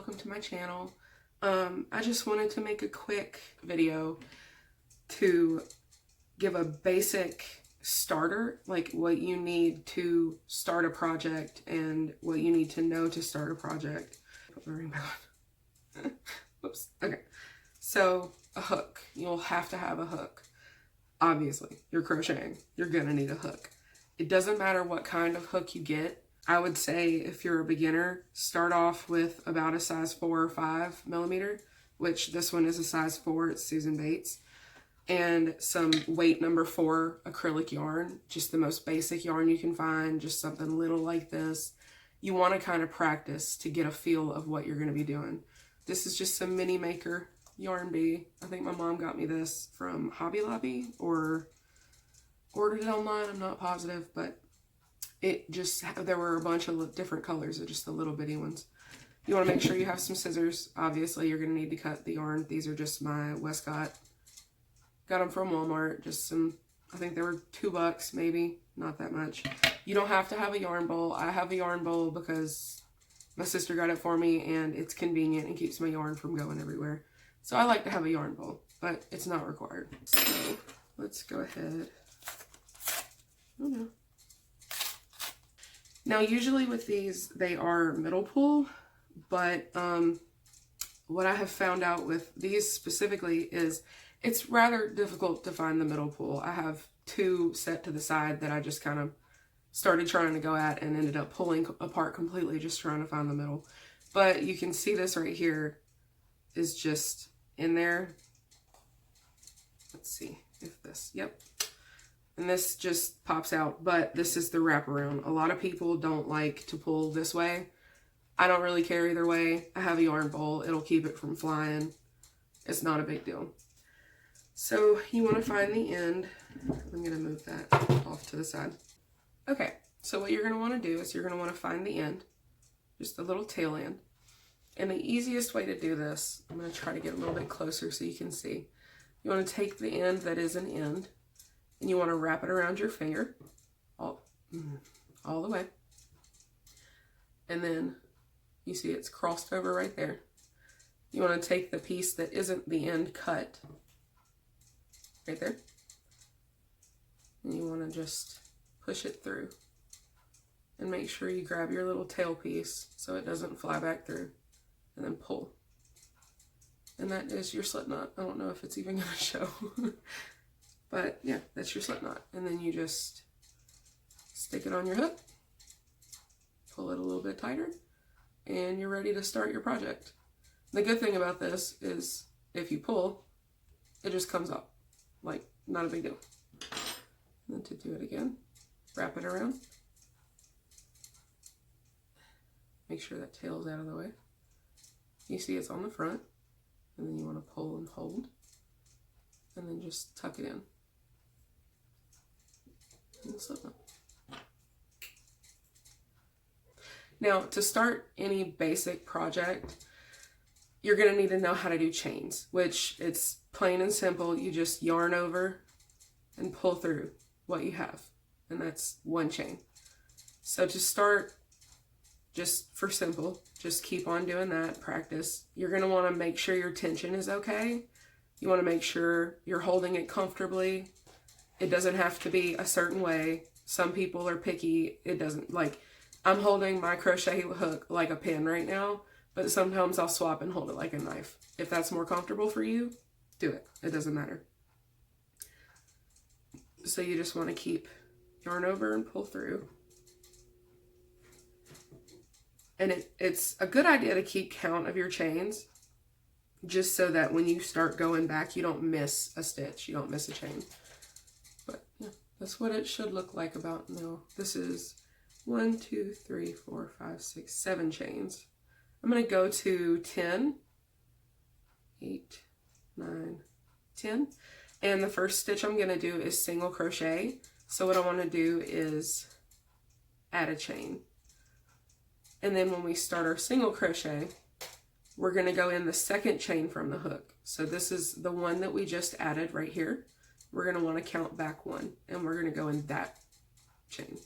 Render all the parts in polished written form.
welcome to my channel. I just wanted to make a quick video to give a basic starter, like what you need to start a project and what you need to know to start a project. Put my ring back on. Whoops. Okay. So a hook. You'll have to have a hook. Obviously, you're crocheting. You're gonna need a hook. It doesn't matter what kind of hook you get. I would say if you're a beginner, start off with about a size 4 or 5 millimeter, which this one is a size 4, it's Susan Bates, and some weight number 4 acrylic yarn, just the most basic yarn you can find, just something little like this. You want to kind of practice to get a feel of what you're going to be doing. This is just some Mini Maker Yarn Bee. I think my mom got me this from Hobby Lobby or ordered it online, I'm not positive, but it just, there were a bunch of different colors of just the little bitty ones. You want to make sure you have some scissors. Obviously, you're going to need to cut the yarn. These are just my Westcott. Got them from Walmart. Just some, I think they were $2 maybe, not that much. You don't have to have a yarn bowl. I have a yarn bowl because my sister got it for me and it's convenient and keeps my yarn from going everywhere. So I like to have a yarn bowl, but it's not required. So let's go ahead. Oh no. Now, usually with these, they are middle pull, but what I have found out with these specifically is it's rather difficult to find the middle pull. I have 2 set to the side that I just kind of started trying to go at and ended up pulling apart completely just trying to find the middle. But you can see this right here is just in there. Let's see if this, yep. And this just pops out, but this is the wraparound. A lot of people don't like to pull this way. I don't really care either way. I have a yarn bowl. It'll keep it from flying. It's not a big deal. So you want to find the end. I'm going to move that off to the side. Okay, so what you're going to want to do is you're going to want to find the end, just the little tail end. And the easiest way to do this, I'm going to try to get a little bit closer so you can see. You want to take the end that is an end, and you want to wrap it around your finger all the way. And then you see it's crossed over right there. You want to take the piece that isn't the end cut right there. And you want to just push it through. And make sure you grab your little tail piece so it doesn't fly back through. And then pull. And that is your slip knot. I don't know if it's even going to show. But yeah, that's your slip knot. And then you just stick it on your hook, pull it a little bit tighter, and you're ready to start your project. The good thing about this is if you pull, it just comes up. Like, not a big deal. And then to do it again, wrap it around. Make sure that tail's out of the way. You see it's on the front, and then you want to pull and hold, and then just tuck it in. Now, to start any basic project, you're going to need to know how to do chains, which it's plain and simple. You just yarn over and pull through what you have, and that's one chain. So to start, just for simple, just keep on doing that, practice. You're going to want to make sure your tension is okay. You want to make sure you're holding it comfortably. It doesn't have to be a certain way. Some people are picky. It doesn't, like, I'm holding my crochet hook like a pin right now, but sometimes I'll swap and hold it like a knife. If that's more comfortable for you, do it. It doesn't matter. So you just want to keep yarn over and pull through. And it's a good idea to keep count of your chains, just so that when you start going back, you don't miss a stitch, you don't miss a chain. But yeah, that's what it should look like about now. This is 1, 2, 3, 4, 5, 6, 7 chains. I'm going to go to 10, 8, 9, 10. And the first stitch I'm going to do is single crochet. So what I want to do is add a chain. And then when we start our single crochet, we're going to go in the second chain from the hook. So this is the one that we just added right here. We're going to want to count back 1, and we're going to go in that chain.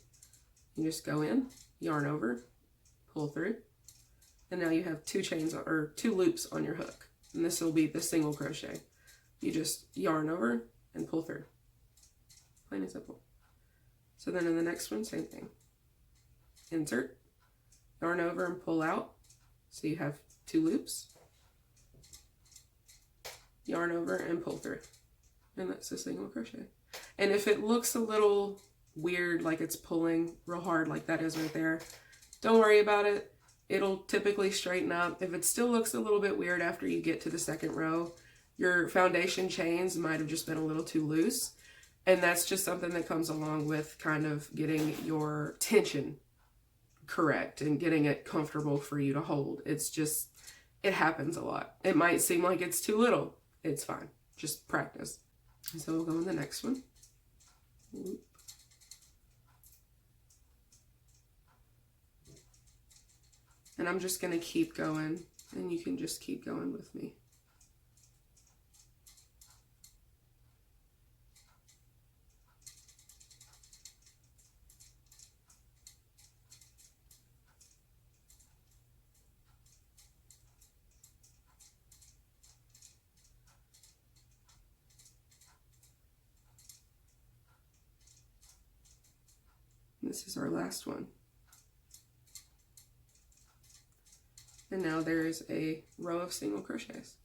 You just go in, yarn over, pull through, And now you have 2 chains or 2 loops on your hook. And this will be the single crochet. You just yarn over and pull through. Plain and simple. So then in the next one, same thing. Insert, yarn over and pull out. So you have 2 loops. Yarn over and pull through. And that's a single crochet. And if it looks a little weird, like it's pulling real hard like that is right there, don't worry about it. It'll typically straighten up. If it still looks a little bit weird after you get to the second row, your foundation chains might have just been a little too loose. And that's just something that comes along with kind of getting your tension correct and getting it comfortable for you to hold. It's just, it happens a lot. It might seem like it's too little. It's fine. Just practice. And so we'll go in the next one. Loop. And I'm just going to keep going, and you can just keep going with me. This is our last one. And now there is a row of single crochets.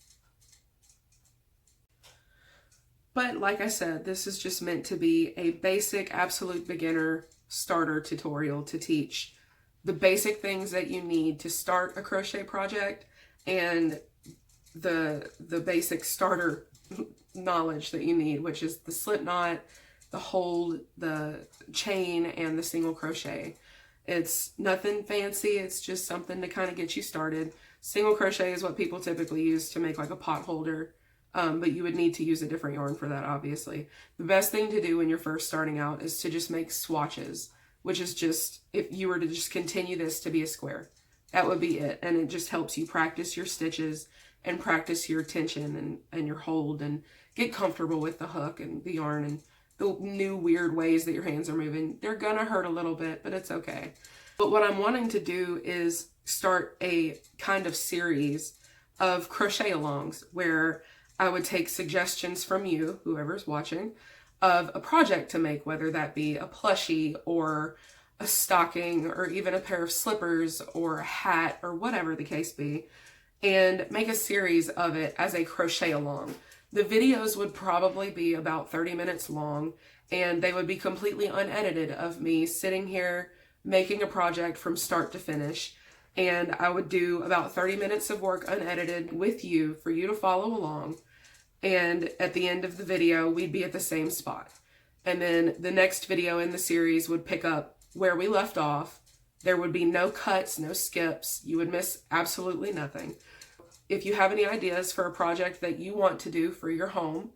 But like I said, this is just meant to be a basic, absolute beginner starter tutorial to teach the basic things that you need to start a crochet project and the basic starter knowledge that you need, which is the slip knot, the hold, the chain, and the single crochet. It's nothing fancy. It's just something to kind of get you started. Single crochet is what people typically use to make like a pot holder, but you would need to use a different yarn for that, obviously. The best thing to do when you're first starting out is to just make swatches, which is just, if you were to just continue this to be a square, that would be it. And it just helps you practice your stitches and practice your tension and your hold and get comfortable with the hook and the yarn and the new weird ways that your hands are moving. They're gonna hurt a little bit, but it's okay. But what I'm wanting to do is start a kind of series of crochet alongs where I would take suggestions from you, whoever's watching, of a project to make, whether that be a plushie or a stocking or even a pair of slippers or a hat or whatever the case be, and make a series of it as a crochet along. The videos would probably be about 30 minutes long, and they would be completely unedited of me sitting here making a project from start to finish. And I would do about 30 minutes of work unedited with you for you to follow along. And at the end of the video, we'd be at the same spot. And then the next video in the series would pick up where we left off. There would be no cuts, no skips. You would miss absolutely nothing. If you have any ideas for a project that you want to do for your home,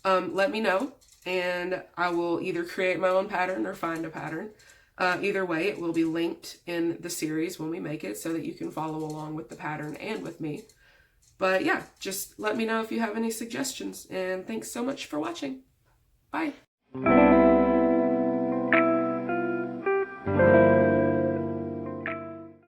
let me know, and I will either create my own pattern or find a pattern. Either way, it will be linked in the series when we make it so that you can follow along with the pattern and with me. But yeah, just let me know if you have any suggestions, and thanks so much for watching. Bye.